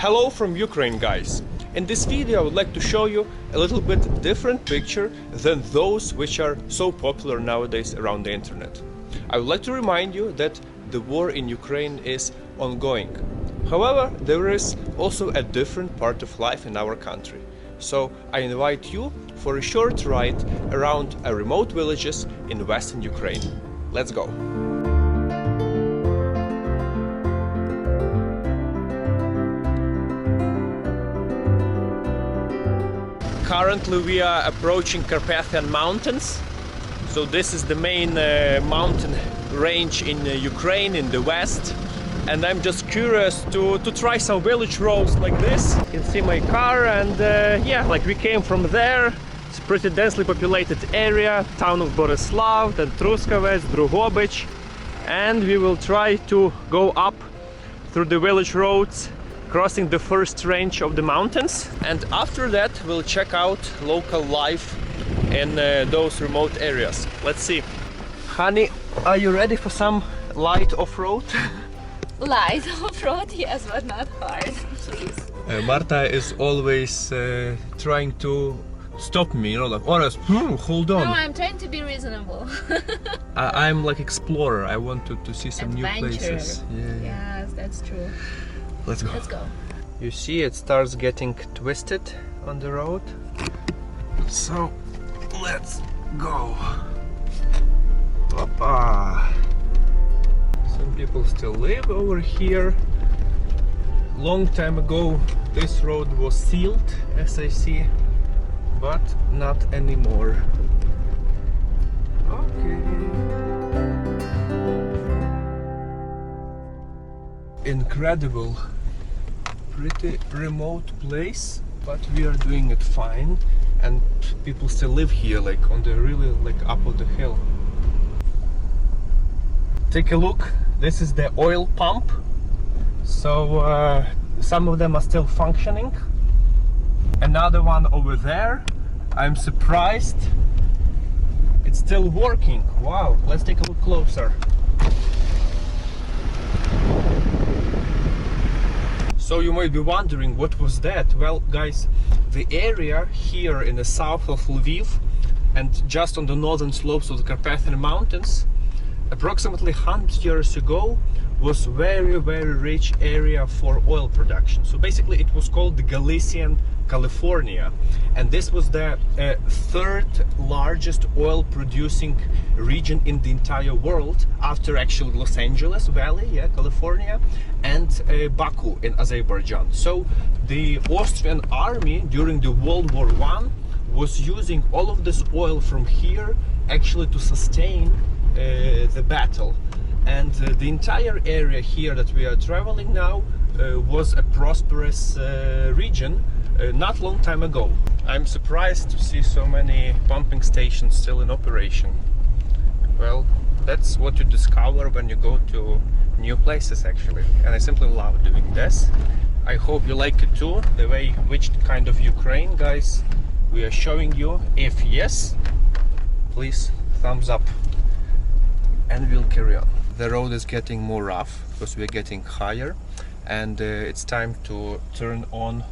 Hello from Ukraine, guys. In this video I would like to show you a little bit different picture than those which are so popular nowadays around the internet. I would like to remind you that the war in Ukraine is ongoing. However, there is also a different part of life in our country. So I invite you for a short ride around remote villages in western Ukraine. Let's go! Currently we are approaching Carpathian mountains. So this is the main mountain range in Ukraine, in the west. And I'm just curious to try some village roads like this. You can see my car, and yeah, like we came from there. It's a pretty densely populated area, town of Boryslav, then Truskavets, Drugobych. And we will try to go up through the village roads, crossing the first range of the mountains, and after that we'll check out local life in those remote areas. Let's see. Honey, are you ready for some light off-road? Light off-road, yes, but not hard, please. Marta is always trying to stop me, you know, like, Orest, hold on. No, I'm trying to be reasonable. I'm like explorer. I want to see some new places. Yeah. Yes, that's true. Let's go. Let's go. You see, it starts getting twisted on the road. So, let's go. Papa. Some people still live over here. Long time ago, this road was sealed, as I see, but not anymore. Okay. Incredible. Pretty remote place, but we are doing it fine, and people still live here, like on the really like up of the hill. Take a look. This is the oil pump. So some of them are still functioning. Another one over there. I'm surprised it's still working. Wow, let's take a look closer. So you might be wondering, what was that? Well, guys, the area here in the south of Lviv and just on the northern slopes of the Carpathian Mountains, approximately 100 years ago, was very rich area for oil production. So basically it was called the Galician California, and this was the third largest oil producing region in the entire world, after actually Los Angeles Valley, yeah, California, and Baku in Azerbaijan. So the Austrian army during the World War I was using all of this oil from here actually to sustain the battle. And the entire area here that we are traveling now was a prosperous region not long time ago. I'm surprised to see so many pumping stations still in operation. Well, that's what you discover when you go to new places actually, and I simply love doing this. I hope you like it too, the way which kind of Ukraine, guys, we are showing you. If yes, please thumbs up, and we'll carry on. The road is getting more rough because we're getting higher, and it's time to turn on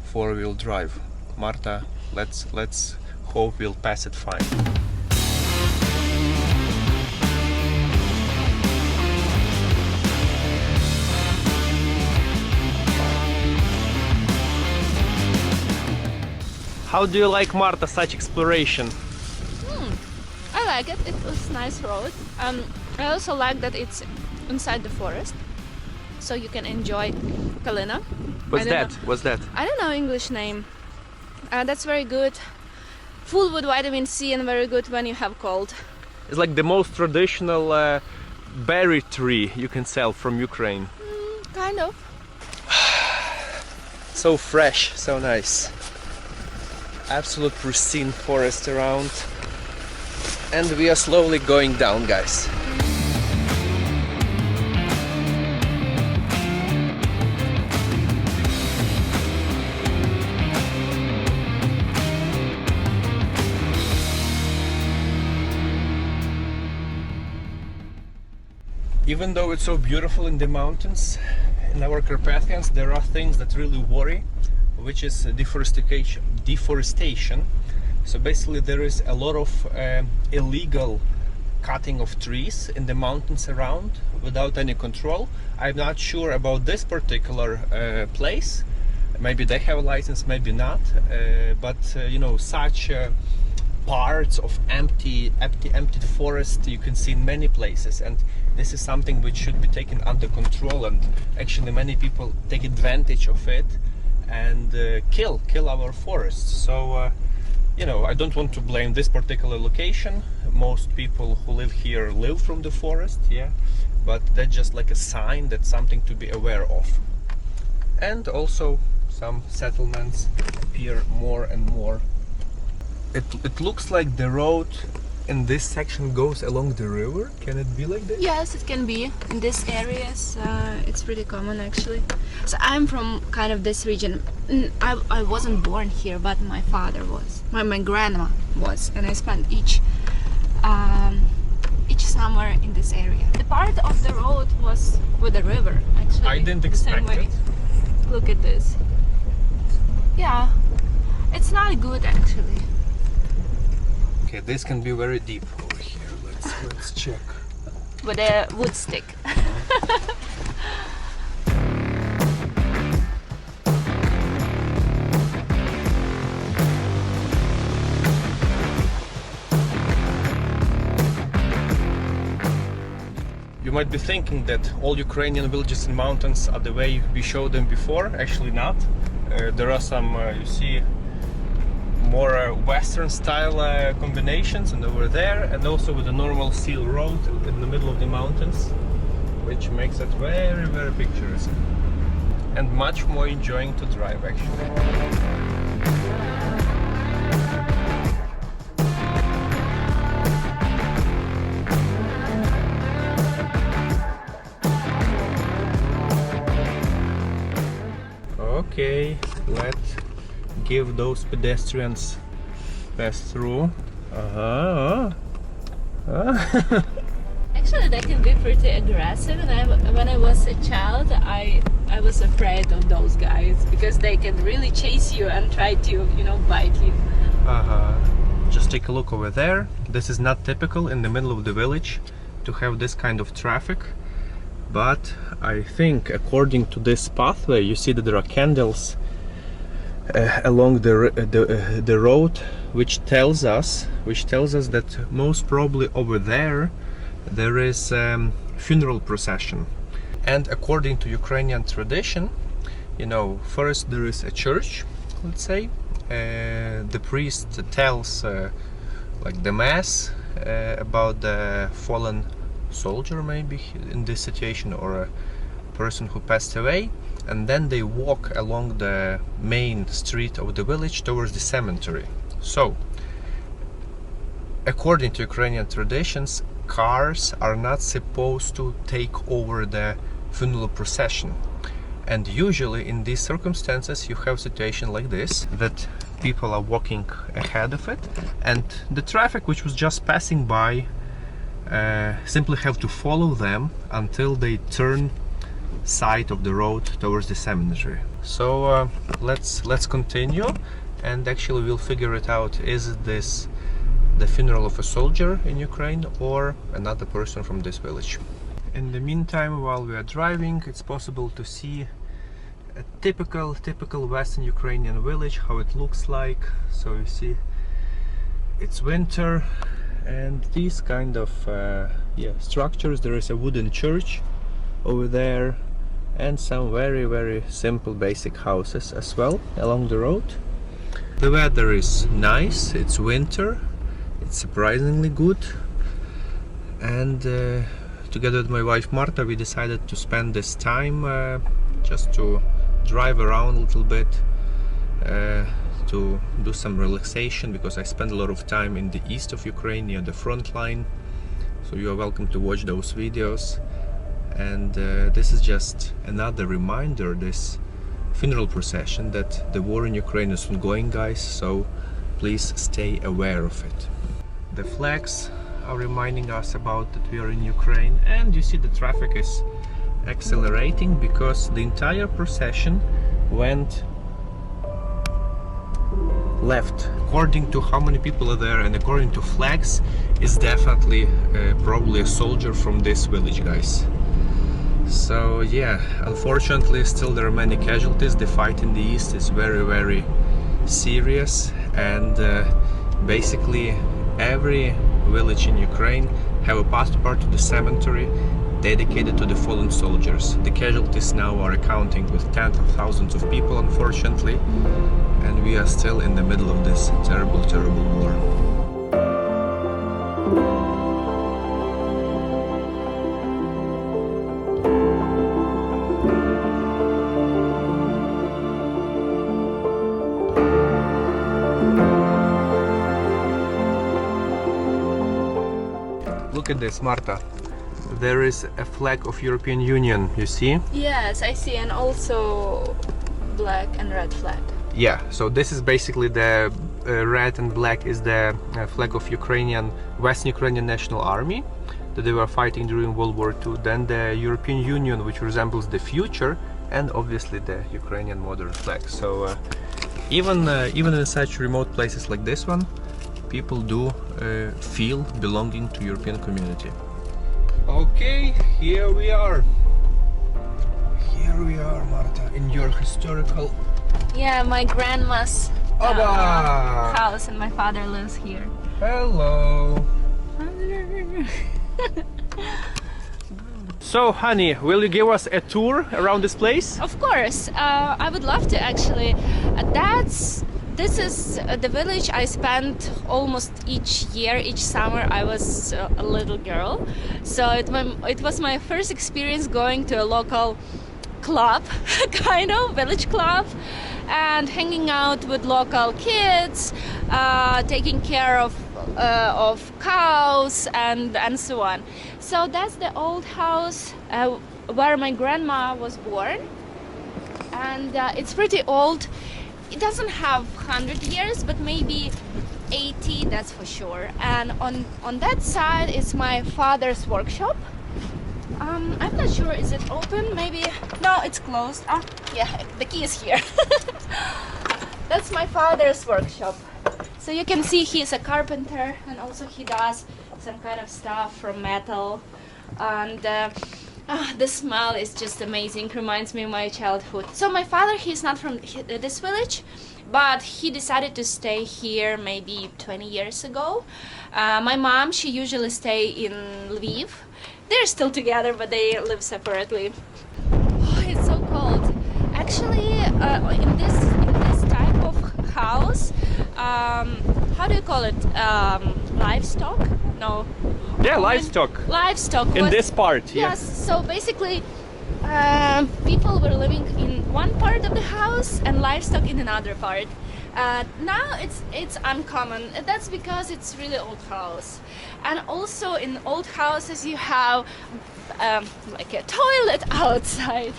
four-wheel drive. Marta, let's hope we'll pass it fine. How do you like, Marta, such exploration? I like it. It was a nice road. I also like that it's inside the forest, so you can enjoy Kalina. What's that? I don't know English name. That's very good. Full with vitamin C and very good when you have cold. It's like the most traditional berry tree you can sell from Ukraine. Kind of. So fresh, so nice. Absolute pristine forest around. And we are slowly going down, guys. Even though it's so beautiful in the mountains, in our Carpathians there are things that really worry, which is deforestation. So basically there is a lot of illegal cutting of trees in the mountains around without any control. I'm not sure about this particular place. Maybe they have a license, maybe not. But you know, such parts of emptied forest you can see in many places, and this is something which should be taken under control. And actually, many people take advantage of it and kill our forests. So. You know, I don't want to blame this particular location. Most people who live here live from the forest, yeah, but that's just like a sign, that's something to be aware of. And also some settlements appear more and more. It looks like the road in this section goes along the river. Can it be like this? Yes, it can be. In these areas, it's pretty common actually. So I'm from kind of this region. I wasn't born here, but my father was. My grandma was, and I spent each summer in this area. The part of the road was with the river, actually. I didn't expect it. Look at this. Yeah, it's not good actually. Okay, this can be very deep over here. Let's check. With a wood stick. You might be thinking that all Ukrainian villages and mountains are the way we showed them before. Actually not. There are some, you see, more western style combinations, and over there, and also with a normal seal road in the middle of the mountains, which makes it very, very picturesque and much more enjoying to drive actually. Okay, let's give those pedestrians pass through. Actually, they can be pretty aggressive, and when I was a child, I was afraid of those guys because they can really chase you and try to, you know, bite you. Just take a look over there. This is not typical in the middle of the village to have this kind of traffic. But I think according to this pathway, you see that there are candles along the road, which tells us that most probably over there is funeral procession. And according to Ukrainian tradition, you know, first there is a church, let's say, the priest tells like the mass about the fallen soldier, maybe in this situation, or a person who passed away, and then they walk along the main street of the village towards the cemetery. So according to Ukrainian traditions, cars are not supposed to take over the funeral procession, and usually in these circumstances you have a situation like this, that people are walking ahead of it, and the traffic which was just passing by simply have to follow them until they turn side of the road towards the cemetery. So let's continue, and actually we'll figure it out. Is this the funeral of a soldier in Ukraine or another person from this village? In the meantime, while we are driving, it's possible to see a typical Western Ukrainian village, how it looks like. So you see, it's winter, and these kind of structures. There is a wooden church over there, and some very simple basic houses as well along the road. The weather is nice, it's winter, it's surprisingly good, and together with my wife Marta we decided to spend this time just to drive around a little bit, to do some relaxation, because I spend a lot of time in the east of Ukraine near the front line, so you are welcome to watch those videos. And this is just another reminder, this funeral procession, that the war in Ukraine is ongoing, guys, so please stay aware of it. The flags are reminding us about that we are in Ukraine, and you see the traffic is accelerating because the entire procession went left. According to how many people are there and according to flags, is definitely probably a soldier from this village, guys. So yeah, unfortunately still there are many casualties. The fight in the east is very serious, and basically every village in Ukraine have a part of the cemetery dedicated to the fallen soldiers. The casualties now are accounting with tens of thousands of people, unfortunately, and we are still in the middle of this terrible war. Look at this, Marta. There is a flag of European Union, you see? Yes, I see, and also black and red flag. Yeah, so this is basically the red and black is the flag of Western Ukrainian National Army that they were fighting during World War II. Then the European Union, which resembles the future, and obviously the Ukrainian modern flag. So even in such remote places like this one, people do feel belonging to European community. Okay, here we are. Here we are, Marta, in your historical... Yeah, my grandma's house, and my father lives here. Hello. So, honey, will you give us a tour around this place? Of course, I would love to actually. This is the village I spent almost each year, each summer. I was a little girl, so it was my first experience going to a local club, kind of village club, and hanging out with local kids, taking care of cows and so on. So that's the old house where my grandma was born, and it's pretty old. It doesn't have 100 years, but maybe 80, that's for sure. And on that side is my father's workshop. I'm not sure, is it open? Maybe, no, it's closed. Ah, yeah, the key is here. That's my father's workshop. So you can see he's a carpenter, and also he does some kind of stuff from metal. And the smell is just amazing, reminds me of my childhood. So my father, he's not from this village, but he decided to stay here maybe 20 years ago. My mom, she usually stay in Lviv. They're still together, but they live separately. Oh, it's so cold. Actually, in this type of house, how do you call it? Livestock? No. Yeah, livestock. Livestock. In this part, yes. So basically, people were living in one part of the house and livestock in another part. Now it's uncommon. That's because it's really old house. And also in old houses you have like a toilet outside.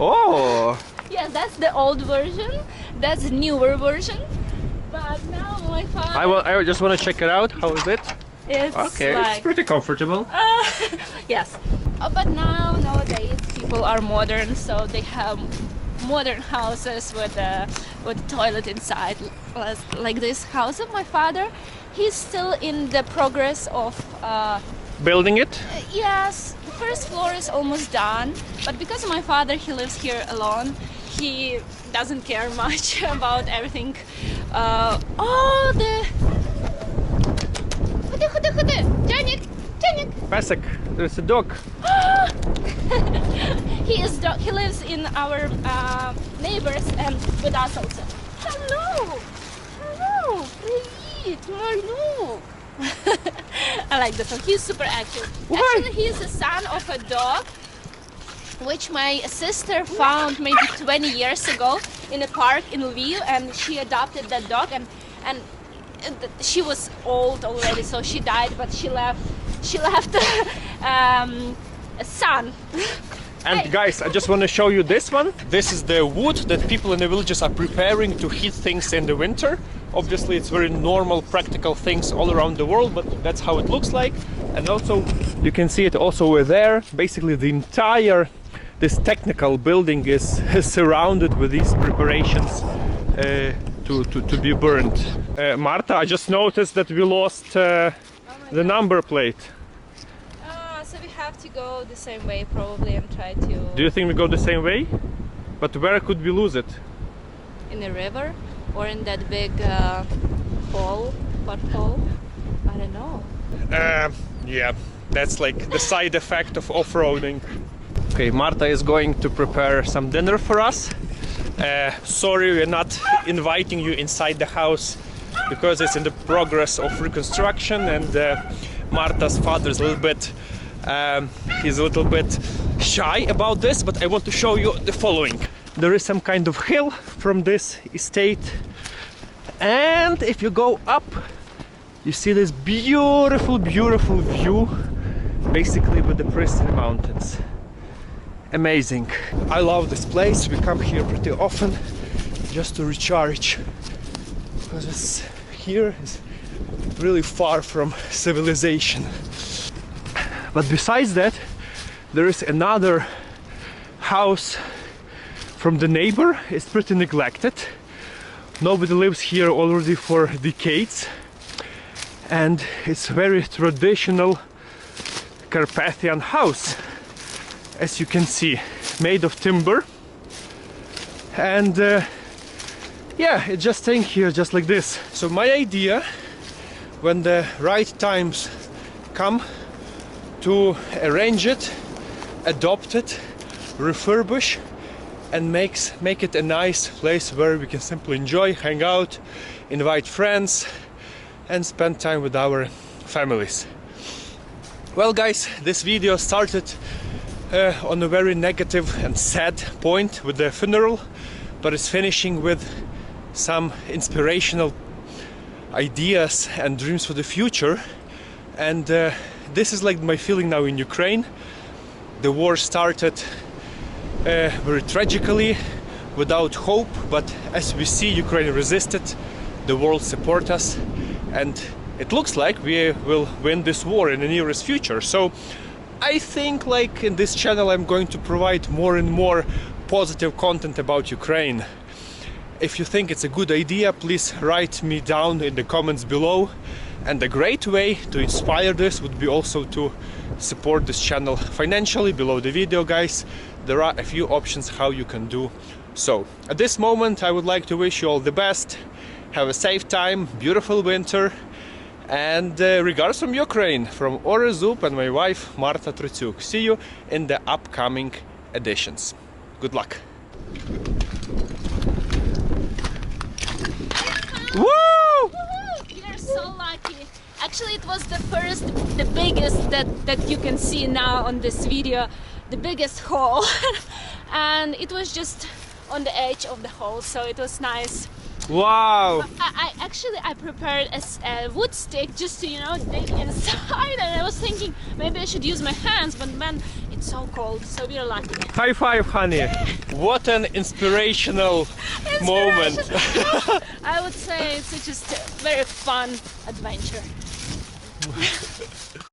Oh! Yeah, that's the old version. That's the newer version. But now my father... I just want to check it out. How is it? It's okay, like, it's pretty comfortable. Yes. But nowadays people are modern, so they have modern houses with a toilet inside, like this house of my father. He's still in the progress of building it. Yes, the first floor is almost done, but because my father, he lives here alone, he doesn't care much about everything. Pesek, there's a dog. He lives in our neighbors and with us also. Hello! Hello! Привіт! Marno! I like this one. He's super active. What? Actually, he's the son of a dog which my sister found maybe 20 years ago in a park in Lviv, and she adopted that dog, and she was old already, so she died, but she left a son. And Hey. guys, I just want to show you this one. This is the wood that people in the villages are preparing to heat things in the winter. Obviously it's very normal, practical things all around the world, but that's how it looks like. And also you can see it also over there. Basically the entire this technical building is surrounded with these preparations to be burned. Marta, I just noticed that we lost the number plate. So we have to go the same way probably and try to... Do you think we go the same way? But where could we lose it? In the river or in that big pothole? I don't know. Yeah, that's like the side effect of off-roading. Okay, Marta is going to prepare some dinner for us. Sorry, we're not inviting you inside the house because it's in the progress of reconstruction, and Marta's father is a little bit he's a little bit shy about this, but I want to show you the following. There is some kind of hill from this estate, and if you go up, you see this beautiful view, basically with the pristine mountains. Amazing. I love this place. We come here pretty often just to recharge, because here is really far from civilization. But besides that, there is another house from the neighbor. It's pretty neglected. Nobody lives here already for decades, and it's very traditional Carpathian house, as you can see, made of timber. And yeah, it's just staying here just like this. So my idea, when the right times come, to arrange it, adopt it, refurbish, and make it a nice place where we can simply enjoy, hang out, invite friends, and spend time with our families. Well guys, this video started on a very negative and sad point with the funeral, but it's finishing with some inspirational ideas and dreams for the future. And this is like my feeling now in Ukraine. The war started very tragically, without hope, but as we see, Ukraine resisted, the world support us, and it looks like we will win this war in the nearest future. So I think, like, in this channel I'm going to provide more and more positive content about Ukraine. If you think it's a good idea, please write me down in the comments below. And a great way to inspire this would be also to support this channel financially. Below the video, guys, there are a few options how you can do so. At this moment, I would like to wish you all the best. Have a safe time, beautiful winter, and regards from Ukraine, from Orest and my wife Marta. See you in the upcoming editions. Good luck. Woo! You're so lucky. Actually, it was the biggest that you can see now on this video, the biggest hole. And it was just on the edge of the hole, so it was nice. Wow! I prepared a wood stick just to, you know, dig inside, and I was thinking maybe I should use my hands, but man, it's so cold, so we're lucky. High five, honey! What an inspirational moment! I would say it's just a very fun adventure.